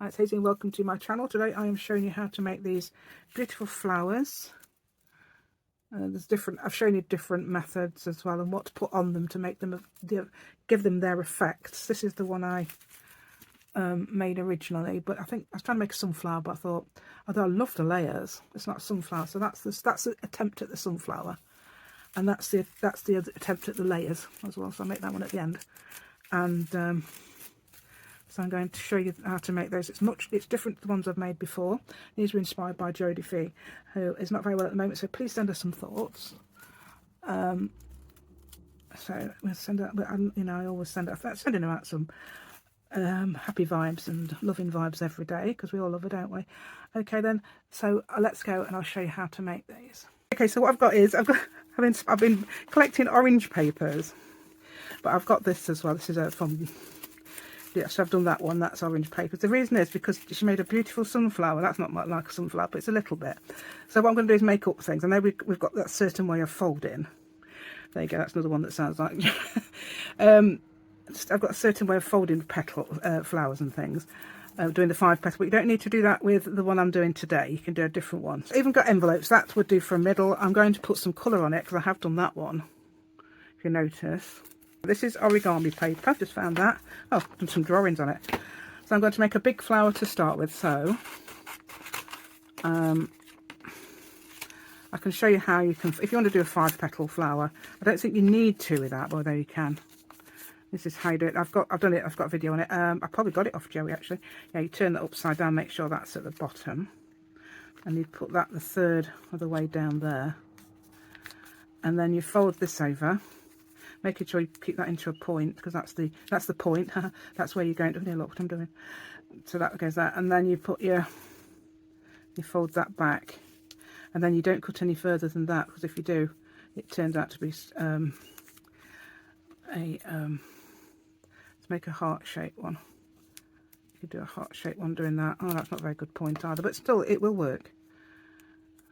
Hi, it's Hazy and welcome to my channel. Today I am showing you how to make these beautiful flowers. I've shown you different methods as well and what to put on them to make them give them their effects. This is the one I made originally, but I think I was trying to make a sunflower, but I thought, although I love the layers, it's not a sunflower, so that's the attempt at the sunflower, and that's the other attempt at the layers as well. So I make that one at the end, and so I'm going to show you how to make those. It's different to the ones I've made before. These were inspired by Joie, who is not very well at the moment, so please send us some thoughts. So we'll send out, I always sending them out some happy vibes and loving vibes every day, because we all love it, don't we? Okay then, so let's go and I'll show you how to make these. Okay, so what I've got is I've been collecting orange papers, but I've got this as well. This is from. Yeah, so I've done that one, that's orange paper. The reason is because she made a beautiful sunflower. That's not like a sunflower, but it's a little bit. So what I'm going to do is make up things. I know we've got that certain way of folding. There you go, that's another one that sounds like... I've got a certain way of folding flowers and things, doing the 5 petal, but you don't need to do that with the one I'm doing today. You can do a different one. So I even got envelopes, that would do for a middle. I'm going to put some colour on it because I have done that one, if you notice. This is origami paper, I've just found that. Oh, I've done some drawings on it. So I'm going to make a big flower to start with. So I can show you how you can, if you want to do a 5 petal flower. I don't think you need to with that, although you can. This is how you do it. I've done it, I've got a video on it. I probably got it off Joie actually. Yeah, you turn that upside down, make sure that's at the bottom. And you put that the third of the way down there. And then you fold this over, making sure you keep that into a point, because that's the point. That's where you're going to look what I'm doing. So that goes there, and then you put you fold that back, and then you don't cut any further than that, because if you do, it turns out to be let's make a heart shape one. You could do a heart shape one doing that. Oh, that's not a very good point either, but still it will work.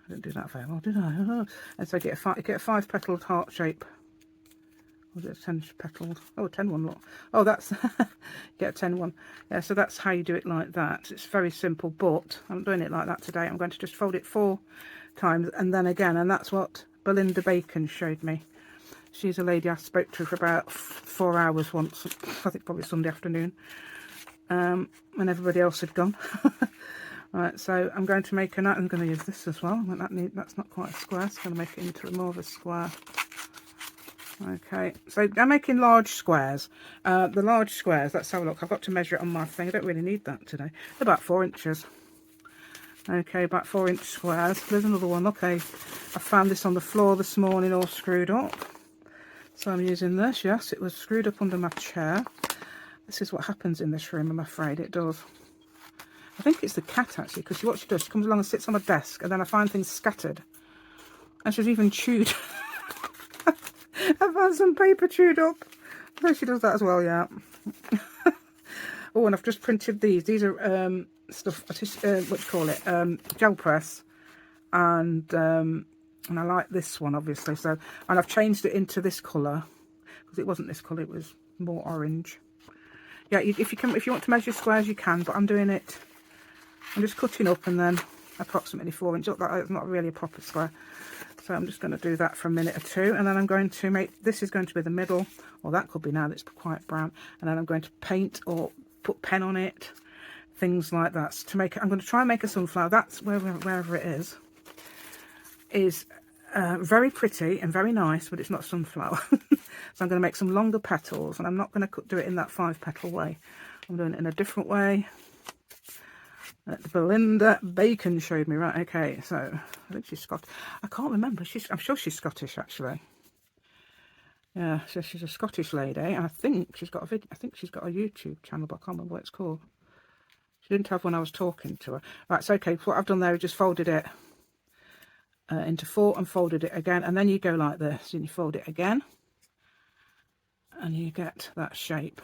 I didn't do that very well, did I? And so get a 5 petaled heart shape. Was it a 10 petaled? Oh, 10 one, look. Oh, that's get a 10 one. Yeah, so that's how you do it like that. It's very simple, but I'm doing it like that today. I'm going to just fold it 4 times and then again, and that's what Belinda Bacon showed me. She's a lady I spoke to for about 4 hours once, I think probably Sunday afternoon, when everybody else had gone. Right, so I'm going to make I'm going to use this as well. That's not quite a square, so I'm going to make it into more of a square. Okay, so I'm making large squares. The large squares, let's have a look. I've got to measure it on my thing. I don't really need that today. They're about 4 inches. Okay, about 4-inch squares. There's another one. Okay, I found this on the floor this morning all screwed up. So I'm using this. Yes, it was screwed up under my chair. This is what happens in this room, I'm afraid. It does. I think it's the cat, actually, because what she does, she comes along and sits on a desk, and then I find things scattered. And she's even chewed. I found some paper chewed up. So she does that as well, yeah. Oh, and I've just printed these. These are stuff, what do you call it? Gel press. And I like this one, obviously. So, and I've changed it into this colour, because it wasn't this colour, it was more orange. Yeah, if you want to measure squares, you can, but I'm doing it. I'm just cutting up and then approximately 4 inches. That's not really a proper square. So I'm just going to do that for a minute or two, and then I'm going to make, this is going to be the middle, or that could be now that's quite brown, and then I'm going to paint or put pen on it, things like that. To make it, I'm going to try and make a sunflower. That's wherever it is very pretty and very nice, but it's not sunflower. So I'm going to make some longer petals, and I'm not going to do it in that 5 petal way. I'm doing it in a different way. Belinda Bacon showed me, right? Okay, so I think she's Scottish. I can't remember. I'm sure she's Scottish, actually. Yeah, so she's a Scottish lady, and I think she's got a video. I think she's got a YouTube channel, but I can't remember what it's called. She didn't have when I was talking to her. Right, so okay. So what I've done there is just folded it into 4 and folded it again, and then you go like this, and you fold it again, and you get that shape.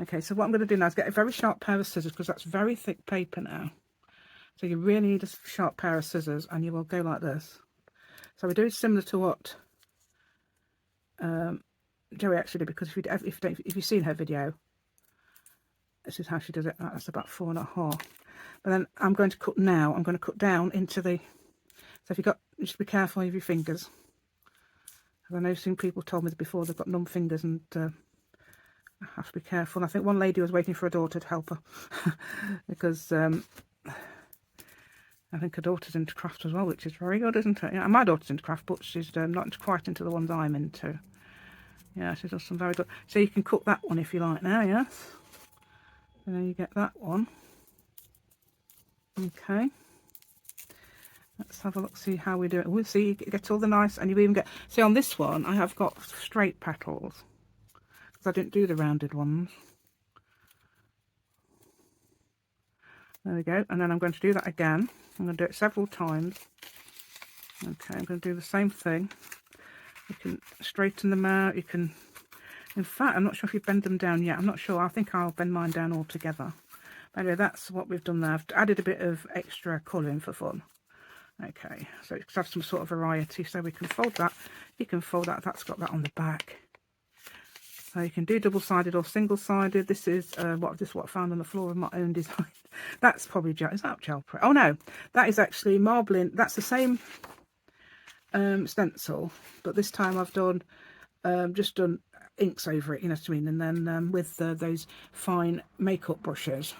Okay, so what I'm going to do now is get a very sharp pair of scissors, because that's very thick paper now. So you really need a sharp pair of scissors, and you will go like this. So we do it similar to what Joie actually did, because if you've seen her video, This is how she does it. That's about 4.5. But then I'm going to cut now. I'm going to cut down into the, so if you've got, just be careful of your fingers. I know some people told me before they've got numb fingers, and I have to be careful. I think one lady was waiting for her daughter to help her because I think her daughter's into craft as well, which is very good, isn't it? Yeah, my daughter's into craft, but she's not quite into the ones I'm into. Yeah, she does some very good. So you can cook that one if you like now, yes? And then you get that one. Okay. Let's have a look, see how we do it. We'll see, you get all the nice, and you even get, see on this one, I have got straight petals, because I didn't do the rounded ones. There we go, and then I'm going to do that again. I'm going to do it several times. Okay, I'm going to do the same thing. You can straighten them out, you can, in fact, I'm not sure if you bend them down yet, I'm not sure, I think I'll bend mine down altogether. But anyway, that's what we've done there. I've added a bit of extra colouring for fun. Okay, so it's have some sort of variety, so we can fold that. You can fold that, that's got that on the back. So you can do double-sided or single-sided. This is what I found on the floor of my own design. That's probably gel. Is that gel press? Oh no, that is actually marbling. That's the same stencil, but this time I've done just done inks over it. You know what I mean? And then with those fine makeup brushes.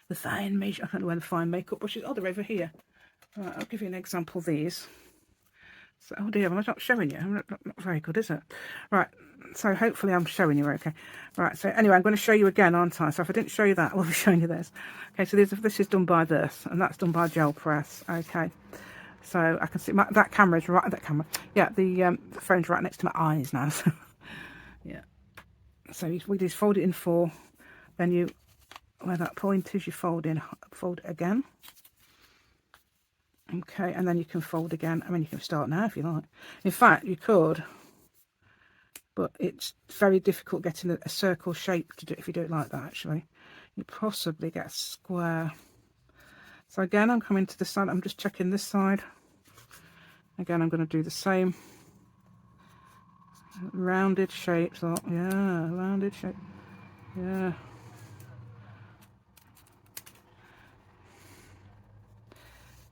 The fine makeup. I don't know where the fine makeup brushes. Oh, they're over here. Right, I'll give you an example of these. So, oh dear, I'm not showing you. I'm not very good, is it? Right, so hopefully I'm showing you okay. Right, so anyway, I'm going to show you again, aren't I? So if I didn't show you that, I will be showing you this. Okay, so this is done by this, and that's done by gel press. Okay, so I can see that camera's right. Yeah, the phone's right next to my eyes now. So yeah, so we just fold it in 4. Then you, where that point is, you fold it again. Okay, and then you can fold again. I mean, you can start now if you like. In fact, you could, but it's very difficult getting a circle shape to do if you do it like that, actually. You possibly get a square. So again, I'm coming to the side. I'm just checking this side. Again, I'm going to do the same. Rounded shapes. Oh, yeah, rounded shape. Yeah.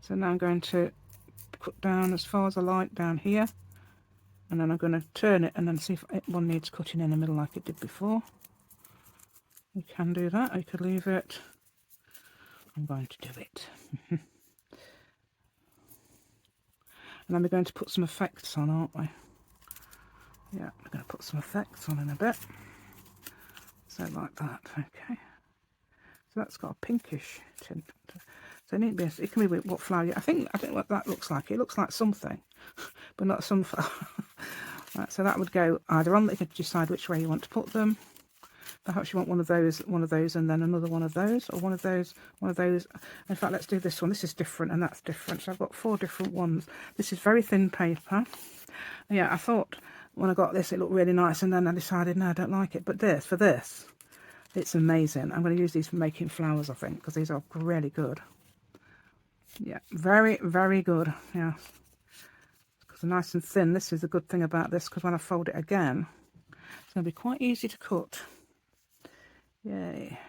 So now I'm going to cut down as far as I like down here, and then I'm going to turn it and then see if one needs cutting in the middle like it did before. You can do that, you could leave it. I'm going to do it. And then we're going to put some effects on, aren't we? Yeah, we're going to put some effects on in a bit. So like that, okay. So that's got a pinkish tint. So it need to be, it can be what flower. I don't know what that looks like. It looks like something, but not sunflower. Right, so that would go either on. You can decide which way you want to put them. Perhaps you want one of those, and then another one of those, or one of those. In fact, let's do this one. This is different, and that's different. So I've got 4 different ones. This is very thin paper. Yeah, I thought when I got this, it looked really nice, and then I decided no, I don't like it. But for this, it's amazing. I'm going to use these for making flowers, I think, because these are really good. Yeah, very, very good. Yeah, because they're nice and thin. This is a good thing about this, because when I fold it again, it's going to be quite easy to cut. Yay.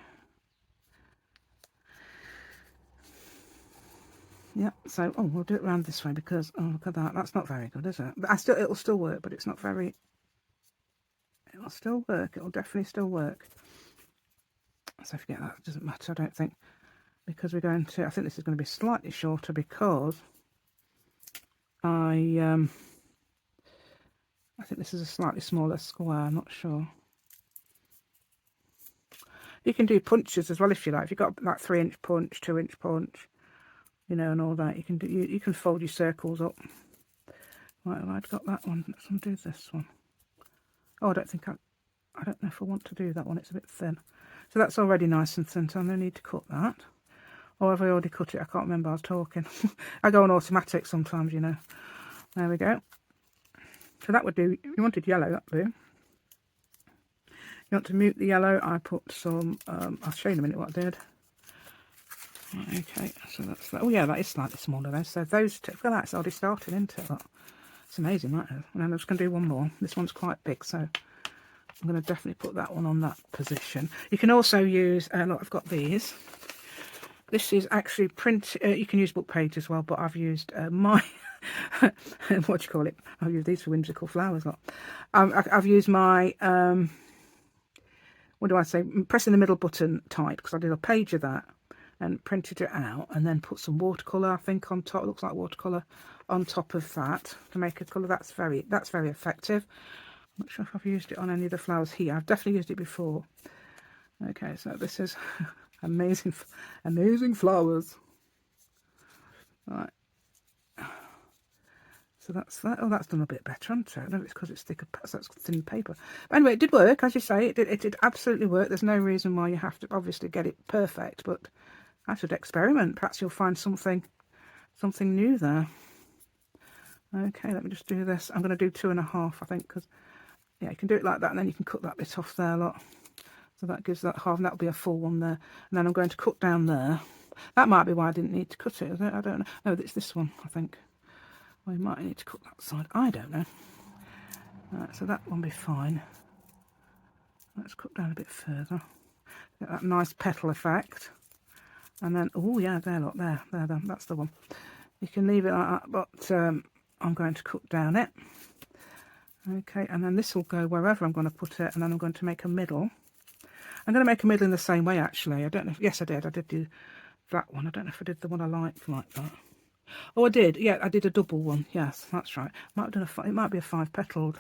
Yeah, so we'll do it around this way, because look at that. That's not very good, is it? But it'll still work, but it's not very. It'll still work. It'll definitely still work. So forget that. It doesn't matter, I don't think. Because we're going to, I think this is going to be slightly shorter, because I think this is a slightly smaller square. I'm not sure. You can do punches as well if you like. If you've got like 3-inch punch, 2-inch punch, you know, and all that, you can do. You can fold your circles up. Right, well, I've got that one. Let's undo this one. Oh, I don't know if I want to do that one. It's a bit thin. So that's already nice and thin. So I no need to cut that. Or have I already cut it? I can't remember. I was talking. I go on automatic sometimes, you know. There we go. So that would do. You wanted yellow, that blue. You want to mute the yellow? I put some. I'll show you in a minute what I did. Okay, so that's that. Oh yeah, that is slightly smaller though. So those two. Look at that. It's already started, isn't it? It's amazing, right? And then I'm just going to do one more. This one's quite big, so I'm going to definitely put that one on that position. You can also use, look, I've got these. This is actually print, you can use book page as well, but I've used my, what do you call it? I've used these for whimsical flowers. Lot. I've used my, what do I say, pressing the middle button type, because I did a page of that and printed it out, and then put some watercolour, I think, on top. It looks like watercolour on top of that to make a colour. That's very effective. I'm not sure if I've used it on any of the flowers here. I've definitely used it before. Okay, so this is amazing flowers. Right. So that's that. Oh, that's done a bit better, hasn't it? I know it's because it's thicker, so it's thin paper. But anyway, it did work, as you say. It did absolutely work. There's no reason why you have to obviously get it perfect, but I should experiment. Perhaps you'll find something new there. Okay, let me just do this. I'm going to do 2.5, I think, because yeah, you can do it like that, and then you can cut that bit off there, look. So that gives that half, and that'll be a full one there. And then I'm going to cut down there. That might be why I didn't need to cut it, is it? I don't know. No, it's this one, I think. Well, you might need to cut that side. I don't know. Right, so that one will be fine. Let's cut down a bit further. Get that nice petal effect. And then, oh yeah, there, look, there, that's the one. You can leave it like that, but I'm going to cut down it. Okay, and then this will go wherever I'm going to put it, and then I'm going to make a middle. I'm going to make a middle in the same way, actually. I don't know if, yes, I did do that one. I don't know if I did the one I liked like that. Oh, I did. Yeah, I did a double one. Yes, that's right. Might have done it might be a 5-petaled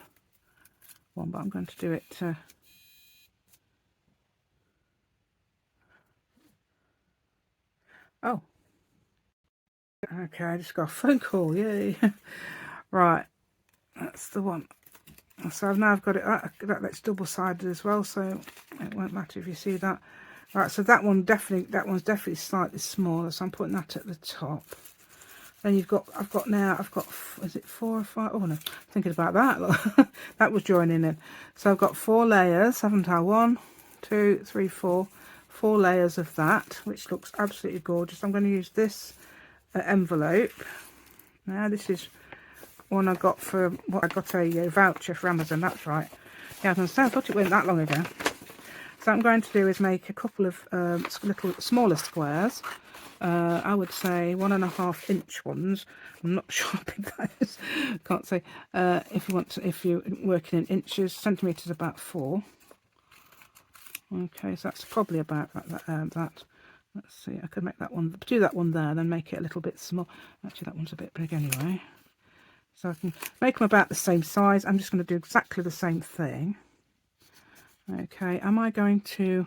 one, but I'm going to do it. Oh. Okay, I just got a phone call. Yay. Right. That's the one. So now I've got it. That's double-sided as well, so it won't matter if you see that. Right, so that one's definitely slightly smaller, so I'm putting that at the top. Then I've got, is it 4 or 5? Oh no, thinking about that. Look. That was joining in. So I've got 4 layers, haven't I? 1, 2, 3, 4. 4 layers of that, which looks absolutely gorgeous. I'm going to use this envelope. Now this is one I got for, what I got a voucher for Amazon, that's right. Yeah, I was going to say, I thought it went that long ago. So what I'm going to do is make a couple of little smaller squares. I would say 1.5 inch ones. I'm not sure how big that is. Can't say. If you're working in inches, centimeters about 4. Okay, so that's probably about that. Let's see. I could make that one. Do that one there, then make it a little bit small. Actually, that one's a bit big anyway. So I can make them about the same size. I'm just going to do exactly the same thing. Okay, am I going to...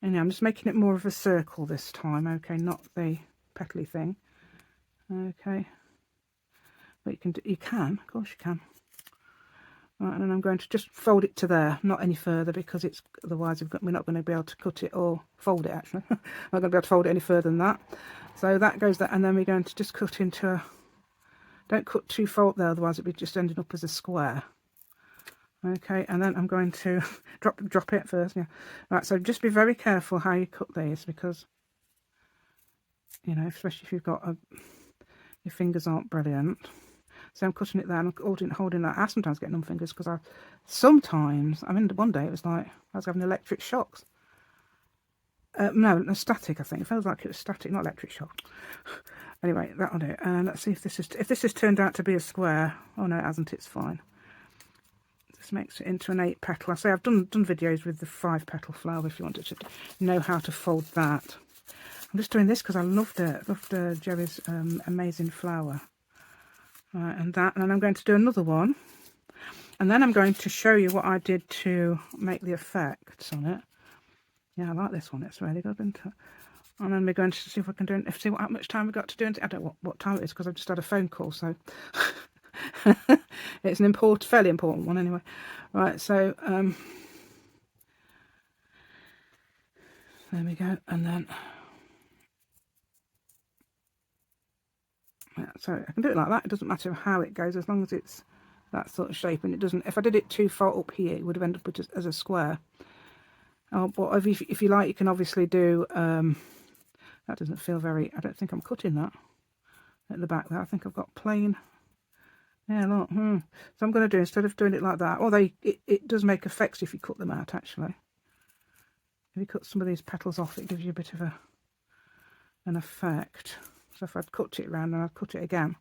And I'm just making it more of a circle this time, okay, not the petally thing. Okay. But you can, of course you can. Right, and then I'm going to just fold it to there, not any further, because it's otherwise we're not going to be able to cut it or fold it actually. I'm not going to be able to fold it any further than that. So that goes there, and then we're going to just cut into a... Don't cut too far there, otherwise it'll be just ending up as a square. Okay, and then I'm going to drop it first. Yeah, right. So just be very careful how you cut these, because you know, especially if you've got your fingers aren't brilliant. So I'm cutting it there. And I'm holding that. I sometimes get numb fingers because I mean, one day it was like I was having electric shocks. No, static. I think it feels like it was static, not electric shock. Anyway, that'll do. And let's see if this has turned out to be a square. Oh no, it hasn't. It's fine. This makes it into an 8-petal. I say I've done videos with the 5-petal flower if you wanted to know how to fold that. I'm just doing this because I loved Joie's amazing flower. Right, and then I'm going to do another one, and then I'm going to show you what I did to make the effects on it. Yeah, I like this one. It's really good, isn't it? And then we're going to see if I can do it. See how much time we've got to do it. I don't know what time it is because I've just had a phone call, so. It's an fairly important one anyway. Right, so there we go, and then yeah, so I can do it like that. It doesn't matter how it goes as long as it's that sort of shape, and it doesn't. If I did it too far up here, it would have ended up as a square. Oh, but if you like, you can obviously do. That doesn't feel very. I don't think I'm cutting that at the back there. I think I've got plain Yeah, look. So I'm going to do, instead of doing it like that, although it does make effects if you cut them out, actually. If you cut some of these petals off, it gives you a bit of an effect. So if I'd cut it around and I'd cut it again,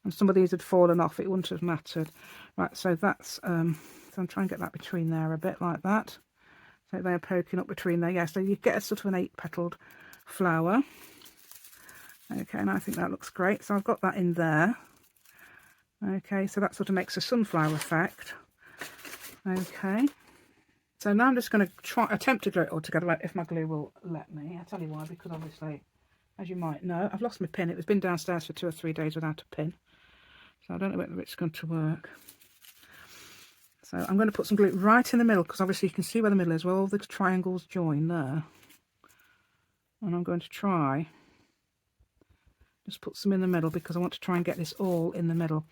and some of these had fallen off, it wouldn't have mattered. Right, so that's, so I'm trying to get that between there a bit like that. So they're poking up between there. Yeah, so you get a sort of an 8-petaled flower. Okay, and I think that looks great. So I've got that in there. Okay, so that sort of makes a sunflower effect. Okay. So now I'm just going to attempt to glue it all together if my glue will let me. I'll tell you why, because obviously, as you might know, I've lost my pin. It was been downstairs for 2 or 3 days without a pin. So I don't know whether it's going to work. So I'm going to put some glue right in the middle, because obviously you can see where the middle is, where all the triangles join there. And I'm going to try, just put some in the middle, because I want to try and get this all in the middle.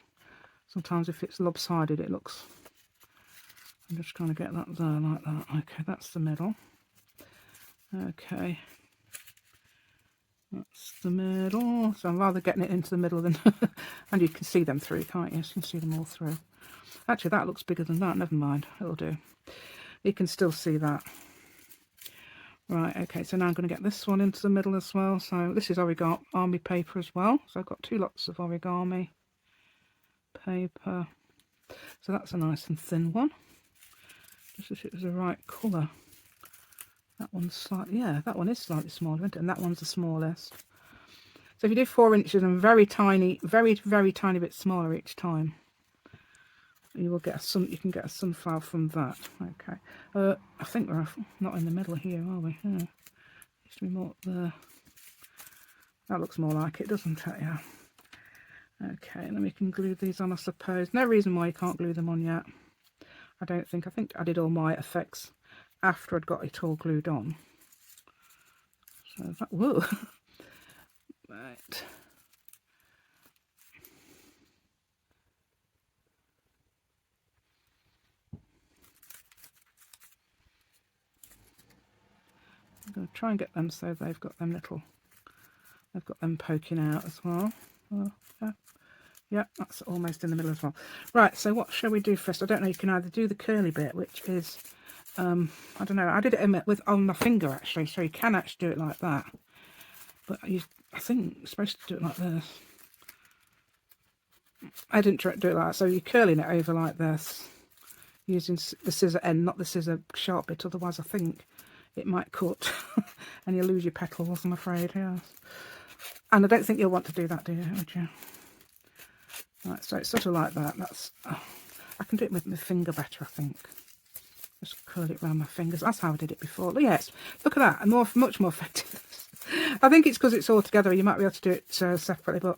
Sometimes if it's lopsided, it looks... I'm just trying to get that there like that. Okay, that's the middle. Okay. That's the middle. So I'm rather getting it into the middle than... and you can see them through, can't you? You can see them all through. Actually, that looks bigger than that. Never mind. It'll do. You can still see that. Right, okay. So now I'm going to get this one into the middle as well. So this is origami paper as well. So I've got 2 lots of origami paper. So that's a nice and thin one. Just wish it was the right colour. That one's slightly, yeah, that one is slightly smaller, isn't it? And that one's the smallest. So if you do 4 inches and very tiny, very tiny bit smaller each time, you will get you can get a sunflower from that. Okay. I think we're not in the middle here, are we? Yeah. Needs to be more up there. That looks more like it, doesn't it? Yeah. Okay, and then we can glue these on, I suppose. No reason why you can't glue them on yet. I don't think. I think I did all my effects after I'd got it all glued on. So that, whoa. Right. I'm going to try and get them so they've got them poking out as well. Yeah. Yeah, that's almost in the middle as well. Right, so what shall we do first? I don't know, you can either do the curly bit, which is, I don't know, I did it on my finger actually, so you can actually do it like that. But I think you're supposed to do it like this. I didn't do it like that, so you're curling it over like this, using the scissor end, not the scissor sharp bit, otherwise I think it might cut and you'll lose your petals, I'm afraid, yes. And I don't think you'll want to do that, do you, would you? Right, so it's sort of like that. That's I can do it with my finger better, I think. Just curl it around my fingers. That's how I did it before. But yes, look at that. Much more effective. I think it's because it's all together. You might be able to do it separately, but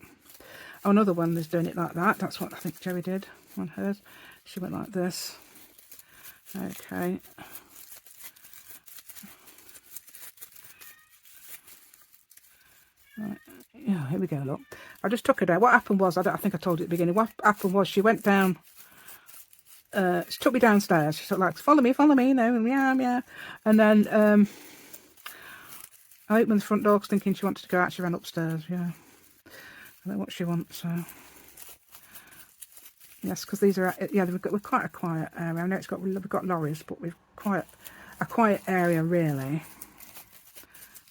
another one is doing it like that. That's what I think Joey did on hers. She went like this. Okay. Right. Yeah, here we go, look. I just took her down. What happened was, I think I told you at the beginning, what happened was she went down, she took me downstairs. She sort of like, follow me, you know, meow. And then I opened the front door thinking she wanted to go out. She ran upstairs, yeah. I don't know what she wants, so. Yes, because these are, yeah, we're quite a quiet area. I know we've got lorries, but we've quite a quiet area, really,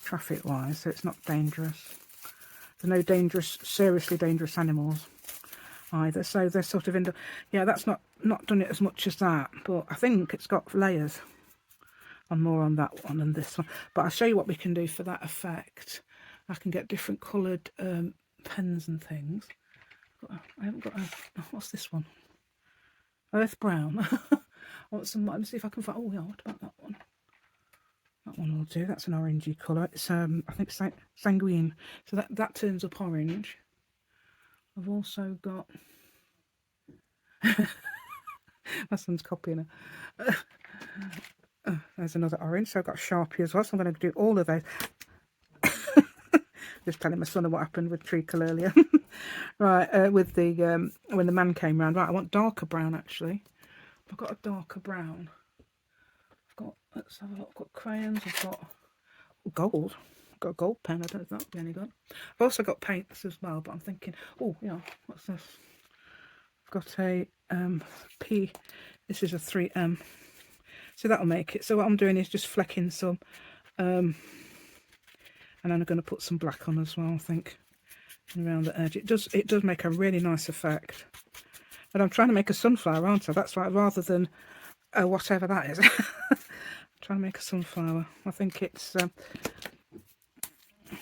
traffic-wise, so it's not dangerous. There's no seriously dangerous animals either, so they're sort of in. Yeah, that's not done it as much as that, but I think it's got layers. I'm more on that one than this one, but I'll show you what we can do for that effect. I can get different coloured pens and things. I haven't got what's this one? Earth brown. I want some. Let me see if I can find. Oh yeah, what about that one? That one will do. That's an orangey colour. It's I think sanguine. So that turns up orange. I've also got. My son's copying her. There's another orange. So I've got Sharpie as well. So I'm going to do all of those. Just telling my son what happened with treacle earlier. Right, with the when the man came round. Right, I want darker brown actually. I've got a darker brown. Let's have a look. I've got crayons. I've got gold. I've got a gold pen. I don't know if that'll be any good. I've also got paints as well, but I'm thinking, oh yeah, what's this? got a P, this is a 3M, so that'll make it. So what I'm doing is just flecking some, and then I'm going to put some black on as well, I think, around the edge. It does make a really nice effect. And I'm trying to make a sunflower, aren't I? That's right, rather than whatever that is. Trying to make a sunflower. I think it's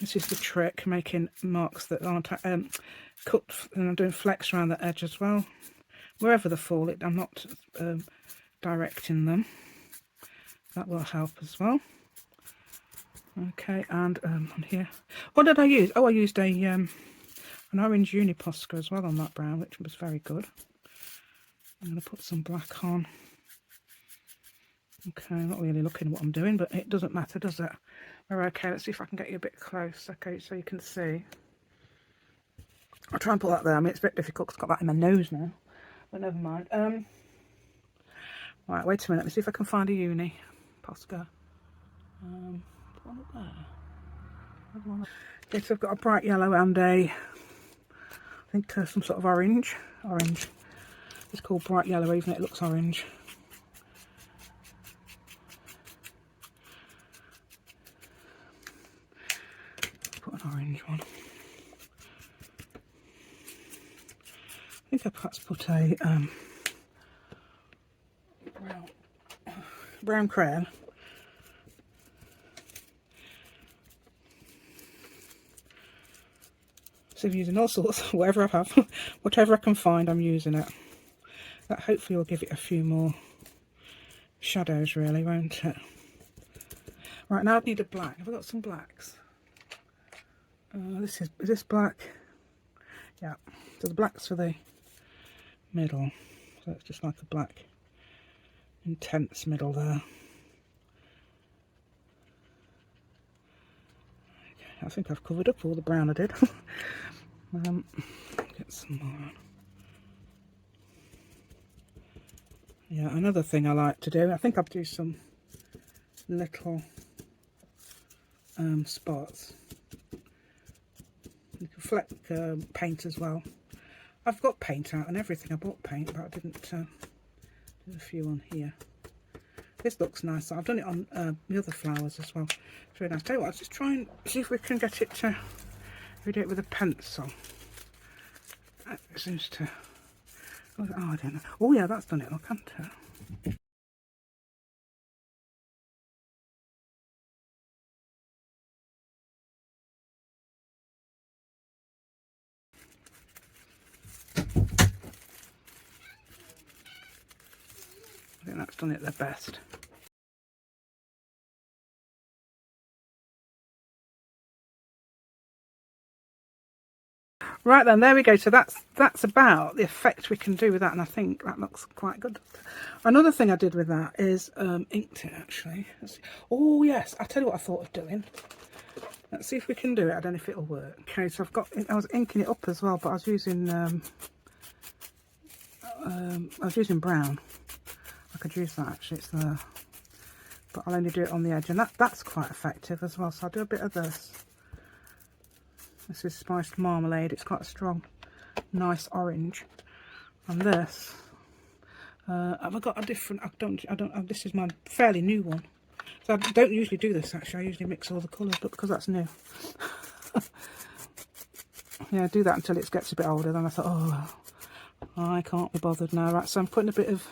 this is the trick, making marks that aren't cut, and I'm doing flecks around the edge as well. Wherever they fall, I'm not directing them. That will help as well. Okay, and on here, what did I use? Oh, I used an orange Uniposca as well on that brown, which was very good. I'm going to put some black on. Okay, I'm not really looking at what I'm doing, but it doesn't matter, does it? We're okay. Let's see if I can get you a bit close. Okay, so you can see. I'll try and put that there. I mean, it's a bit difficult because I've got that in my nose now, but never mind. Right, wait a minute. Let me see if I can find a Uniposca. One up there. Okay, so I've got a bright yellow and a, I think some sort of orange. Orange. It's called bright yellow, even it looks orange. Put an orange one. I think I perhaps put a brown crayon. So I'm using all sorts, whatever I have, whatever I can find, I'm using it. That hopefully will give it a few more shadows, really, won't it? Right, now I need a black. Have I got some blacks? Is this black? Yeah. So the black's for the middle. So it's just like a black, intense middle there. Okay, I think I've covered up all the brown I did. Get some more on. Yeah, another thing I like to do, I think I'll do some little spots. You can fleck paint as well. I've got paint out and everything. I bought paint, but I didn't do a few on here. This looks nice. I've done it on the other flowers as well. It's really nice. Tell you what, I'll just try and see if we can get it to, if we do it with a pencil. It seems to, oh, I don't know. Oh yeah, that's done it, look, hasn't it? I think that's done it the best. Right then, there we go. So that's about the effect we can do with that, and I think that looks quite good. Another thing I did with that is inked it actually. Oh yes, I tell you what I thought of doing. Let's see if we can do it. I don't know if it'll work. Okay, so I was inking it up as well, but I was using brown. I could use that actually. It's there, but I'll only do it on the edge, and that's quite effective as well. So I'll do a bit of this. This is spiced marmalade. It's quite a strong, nice orange. And this, have I got a different? I don't. This is my fairly new one. So I don't usually do this actually. I usually mix all the colours, but because that's new, yeah, I do that until it gets a bit older. Then I thought, oh, I can't be bothered now. Right, so I'm putting a bit of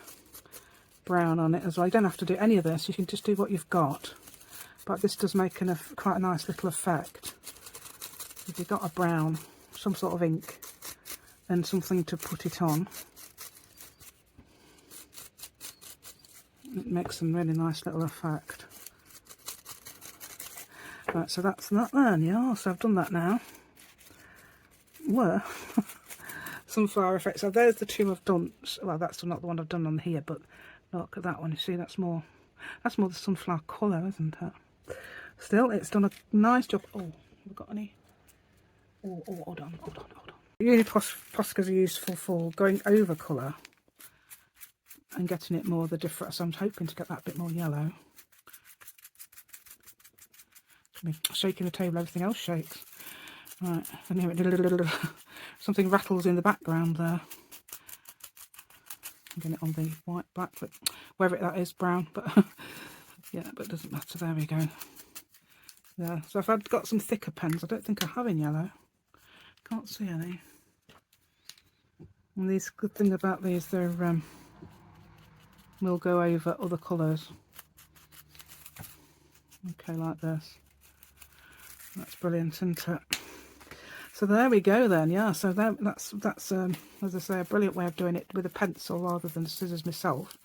brown on it as well. You don't have to do any of this. You can just do what you've got. But this does make quite a nice little effect. If you've got a brown, some sort of ink, and something to put it on, it makes some really nice little effect. Right, so that's that then, yeah, so I've done that now. Well, sunflower effect. So there's the two I've done. Well, that's not the one I've done on here, but look at that one. You see, that's more the sunflower colour, isn't it? Still, it's done a nice job. Oh, have we got any? Oh, hold on. Uniposcas are useful for going over colour and getting it more the different. So I'm hoping to get that a bit more yellow. Shaking the table, everything else shakes. Right, and here something rattles in the background there. I'm getting it on the white, black, but whether that is brown, but yeah, but it doesn't matter. There we go. Yeah, so if I've got some thicker pens, I don't think I have in yellow. Can't see any. And these, good thing about these, they're will go over other colours. Okay, like this. That's brilliant, isn't it? So there we go then. Yeah, so that's as I say, a brilliant way of doing it with a pencil rather than scissors myself,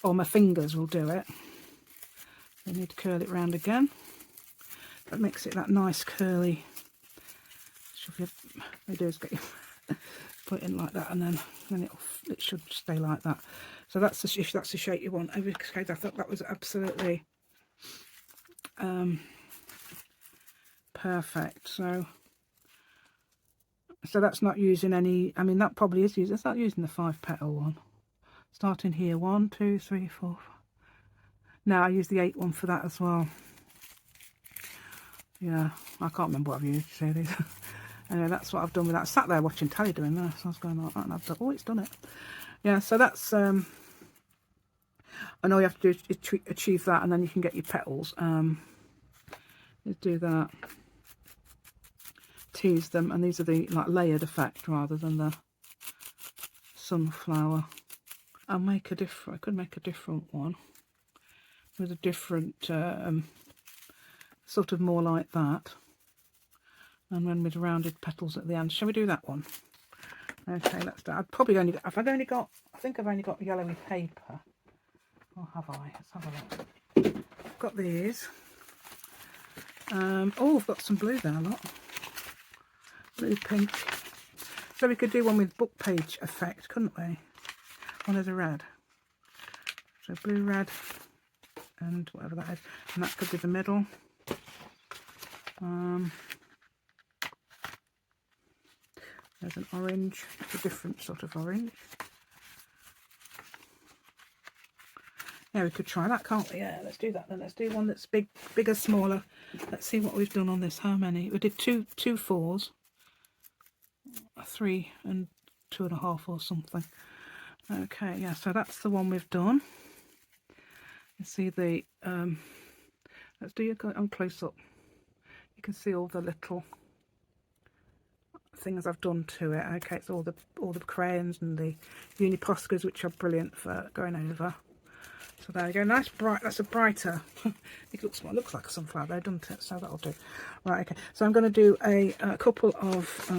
or my fingers will do it. I need to curl it round again. That makes it that nice curly. It does get you put it in like that, and then it should stay like that. So that's the if that's the shape you want. Okay, I thought that was absolutely perfect. So that's not using any. I mean, that probably is using. It's not using the 5-petal one. Starting here, 1, 2, 3, 4. No, I use the 8 one for that as well. Yeah, I can't remember what I've used to say these. Anyway, that's what I've done with that. I sat there watching telly doing that, so I was going like that, and I've thought, oh, it's done it. Yeah, so that's, and all you have to do is achieve that, and then you can get your petals. Let's do that. Tease them, and these are the like layered effect rather than the sunflower. I'll make a different, I could make a different one with a different, sort of more like that. And then with rounded petals at the end. Shall we do that one? Okay, let's do it. I've probably only got, I think I've only got yellowy paper. Or have I? Let's have a look. I've got these. Oh, I've got some blue there, look. Blue, pink. So we could do one with book page effect, couldn't we? One as a red. So blue, red, and whatever that is. And that could be the middle. There's an orange. It's a different sort of orange. Yeah, we could try that, can't we? Yeah, let's do that then. Let's do one that's bigger, smaller. Let's see what we've done on this. How many? We did two 4s, 3 and 2.5 or something. Okay, yeah, so that's the one we've done. You see the let's do your on close up. You can see all the little things I've done to it. Okay, it's all the crayons and the Uniposcas, which are brilliant for going over. So there you go, nice bright. That's a brighter. It looks like a sunflower there, doesn't it? So that'll do. Right, okay. So I'm going to do a couple of.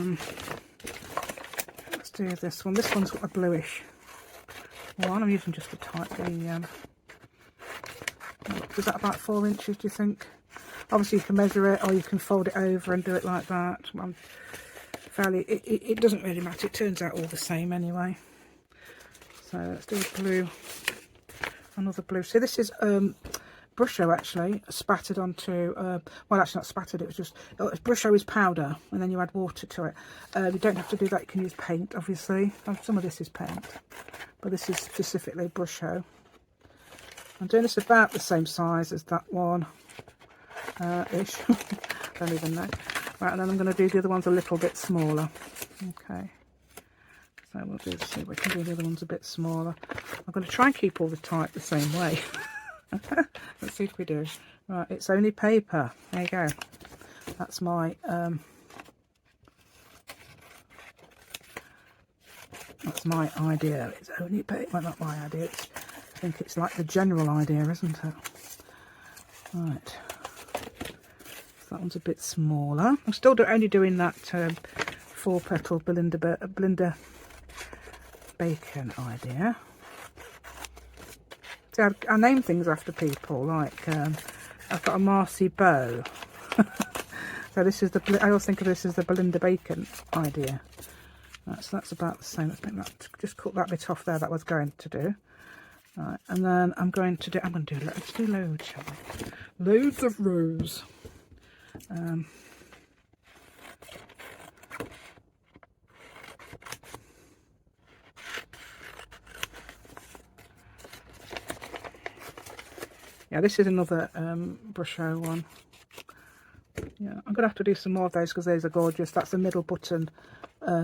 Let's do this one. This one's got a bluish one. I'm using just the type. Is that about 4 inches? Do you think? Obviously, you can measure it, or you can fold it over and do it like that. It doesn't really matter. It turns out all the same anyway. So let's do a blue. Another blue. So this is Brusho actually spattered onto. Well, actually not spattered. It was just Brusho is powder, and then you add water to it. You don't have to do that. You can use paint, obviously. Some of this is paint, but this is specifically Brusho. I'm doing this about the same size as that one, ish. Don't even know. Right, and then I'm going to do the other ones a little bit smaller. Okay. So we'll do, see if we can do the other ones a bit smaller. I'm going to try and keep all the type the same way. Let's see if we do. Right, it's only paper. There you go. That's my idea. It's only paper. Well, not my idea. I think it's like the general idea, isn't it? Right. So that one's a bit smaller. I'm still only doing that 4-petal Belinda Bacon idea. See, I name things after people, like I've got a Marcy bow. So this is I always think of this as the Belinda Bacon idea. Right, so that's about the same. Let's make that, just cut that bit off there that I was going to do. Right, and then let's do loads, shall we? Loads of rows. Yeah, this is another Brusho one. Yeah, I'm gonna have to do some more of those because those are gorgeous. That's a middle button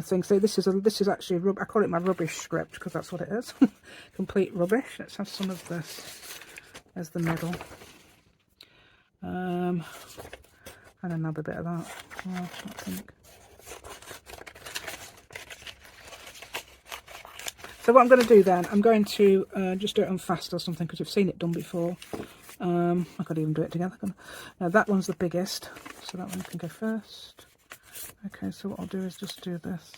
thing. So this is actually I call it my rubbish script because that's what it is. Complete rubbish. Let's have some of this as the middle. And another bit of that. Oh, I think. So what I'm going to do then, I'm going to just do it on fast or something because you've seen it done before. I could even do it together. Now that one's the biggest, so that one can go first. Okay, so what I'll do is just do this.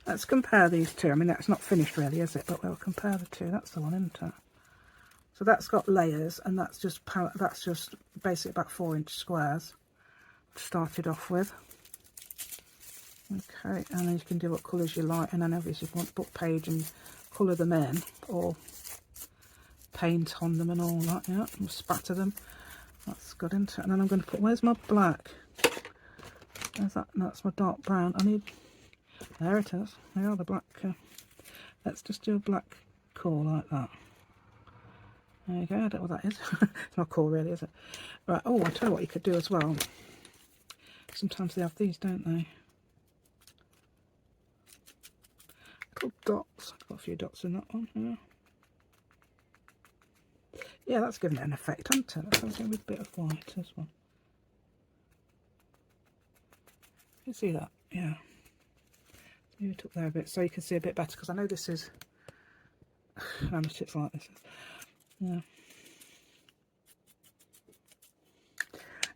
Let's compare these two. I mean, that's not finished really, is it? But we'll compare the two. That's the one, isn't it? So that's got layers, and that's just basically about 4-inch squares to start it off with. Okay, and then you can do what colours you like, and then obviously if you want book page and colour them in, or paint on them and all that, yeah, and spatter them. That's good, isn't it? And then I'm going to put, where's my black? There's that, no, that's my dark brown. I need, there it is. They are the black. Let's just do a black core like that. There you go, I don't know what that is. It's not core really, is it? Right, oh, I'll tell you what you could do as well. Sometimes they have these, don't they? Little dots. Got a few dots in that one, yeah. Yeah, that's giving it an effect, hasn't it? Let's go with a bit of white as well. You see that? Yeah. Move it up there a bit so you can see a bit better, because I know this is how much it's like this. Yeah.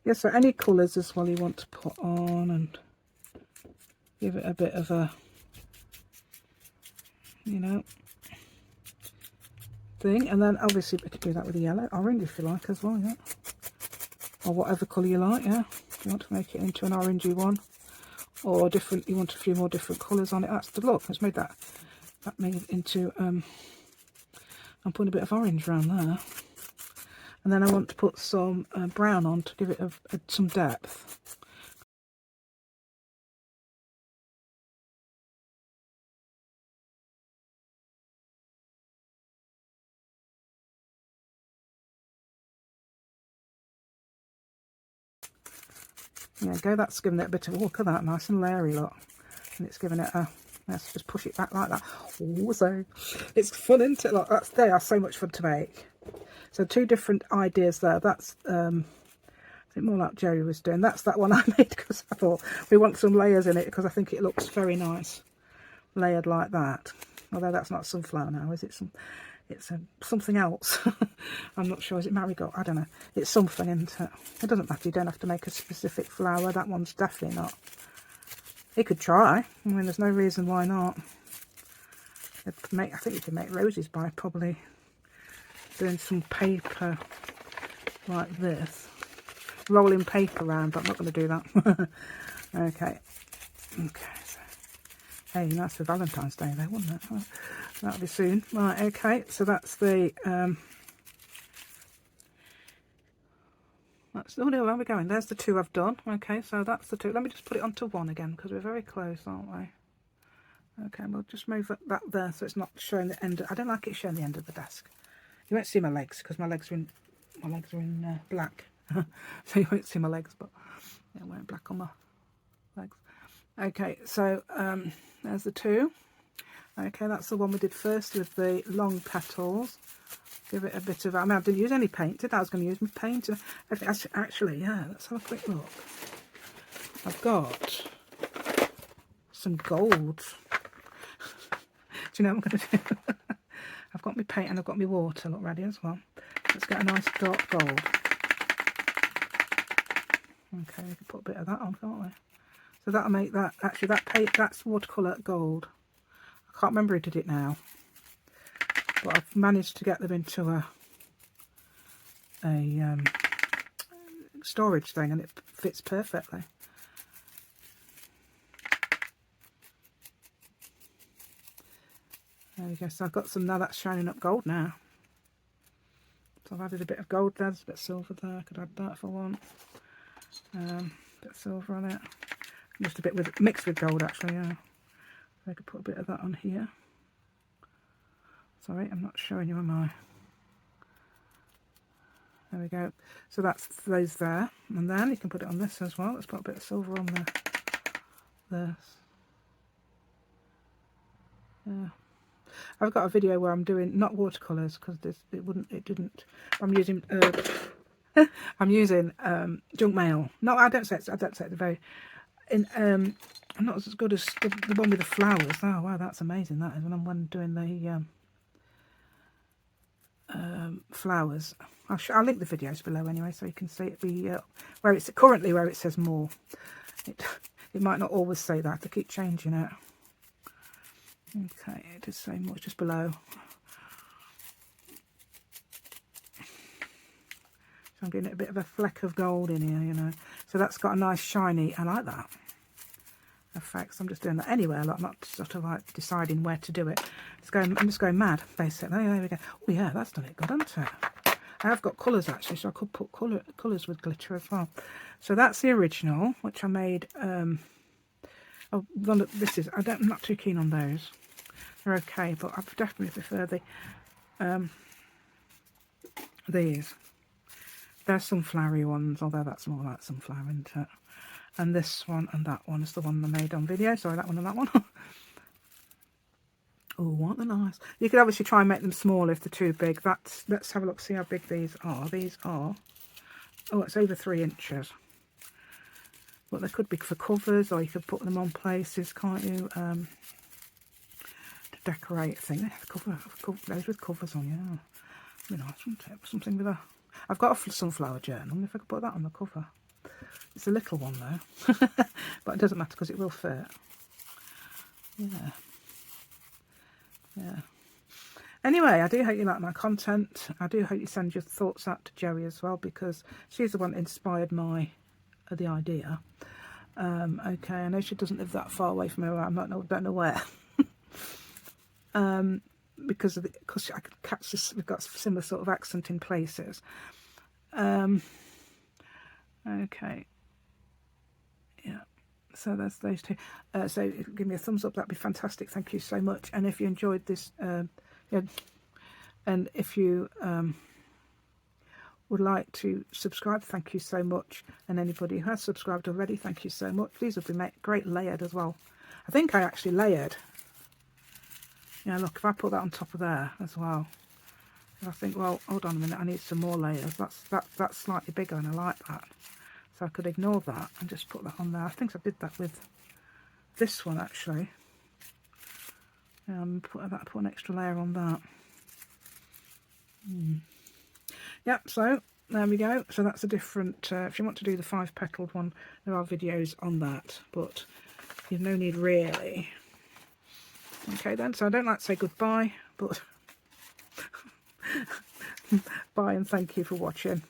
Yeah, so any colours as well you want to put on and give it a bit of a, you know, thing. And then obviously we could do that with the yellow, orange if you like as well, yeah. Or whatever colour you like, yeah. If you want to make it into an orangey one, or different, you want a few more different colours on it. That's the look. Let's make that made into. I'm putting a bit of orange around there, and then I want to put some brown on to give it some depth. Yeah, that's giving it a bit of, look at that, nice and layering look. And it's giving it a, let's just push it back like that. Oh, so it's fun, isn't it? Like, they are so much fun to make. So 2 different ideas there. That's, I think more like Joie was doing. That's that one I made because I thought we want some layers in it because I think it looks very nice layered like that. Although that's not sunflower now, is it? It's something else. I'm not sure. Is it marigold? I don't know. It's something, isn't it? It doesn't matter. You don't have to make a specific flower. That one's definitely not. You could try. I mean, there's no reason why not. I think you can make roses by probably doing some paper like this. Rolling paper around, but I'm not going to do that. Okay. So, hey, nice for Valentine's Day though, wouldn't it? Oh, that'll be soon. Right, okay, so that's the that's where we're going. There's the 2 I've done. Okay, so that's the 2. Let me just put it onto 1 again because we're very close, aren't we? Okay, we'll just move that there so it's not showing the end. I don't like it showing the end of the desk. You won't see my legs because my legs are in black, so you won't see my legs, but yeah, I went black on my legs. Okay, so there's the 2. Okay, that's the one we did first with the long petals. Give it a bit of, I mean, I didn't use any paint, did I? I was going to use my paint. Actually, yeah, let's have a quick look. I've got some gold. Do you know what I'm going to do? I've got my paint and I've got my water, look, ready as well. Let's get a nice dark gold. Okay, we can put a bit of that on, can't we? So that'll make that, actually that paint, that's watercolour gold. I can't remember who did it now, but I've managed to get them into a storage thing and it fits perfectly. There we go, so I've got some now that's shining up gold now. So I've added a bit of gold there, there's a bit of silver there, I could add that if I want. Bit of silver on it. Just a bit mixed with gold actually, yeah. I could put a bit of that on here. Sorry, I'm not showing you, am I? There we go. So that's those there. And then you can put it on this as well. Let's put a bit of silver on this. Yeah. I've got a video where I'm doing not watercolours because I'm using I'm using junk mail. No, I don't say it's the very I'm not as good as the one with the flowers. Oh wow, that's amazing. That is when I'm doing the flowers. I'll link the videos below anyway, so you can see it. Where it's currently where it says more. It might not always say that. I keep changing it. Okay, it does say more just below. So I'm getting a bit of a fleck of gold in here, you know. So that's got a nice shiny. I like that effect. So I'm just doing that anywhere. Like I'm not sort of like deciding where to do it. I'm just going mad, basically. There we go. Oh yeah, that's done it good, hasn't it? I have got colours actually, so I could put colours with glitter as well. So that's the original, which I made. I'm not too keen on those. They're okay, but I definitely prefer these. They're sunflowery ones, although that's more like sunflower, isn't it? And this one and that one is the one I made on video. Sorry, that one and that one. Oh, aren't they nice? You could obviously try and make them smaller if they're too big. Let's have a look, see how big these are. These are, oh, it's over 3 inches. But they could be for covers, or you could put them on places, can't you? To decorate things. Those with covers on, yeah. Be nice, wouldn't it? Something with a. I've got a sunflower journal. If I could put that on the cover. It's a little one though, but it doesn't matter because it will fit. Yeah. Anyway, I do hope you like my content. I do hope you send your thoughts out to Joie as well, because she's the one that inspired the idea. Okay, I know she doesn't live that far away from her. Don't know where. Because I could catch this. We've got similar sort of accent in places. Okay. Yeah. So that's those two. So give me a thumbs up. That'd be fantastic. Thank you so much. And if you enjoyed this, yeah, and if you would like to subscribe, thank you so much. And anybody who has subscribed already, thank you so much. These would be great layered as well. I think I actually layered. Yeah, look, if I put that on top of there as well, I think, well, hold on a minute, I need some more layers. That's slightly bigger, and I like that. So I could ignore that and just put that on there. I think I did that with this one actually. Put an extra layer on that. Yep, so there we go. So that's a different, if you want to do the 5-petaled one, there are videos on that, but you've no need really. Okay then, so I don't like to say goodbye, but bye and thank you for watching.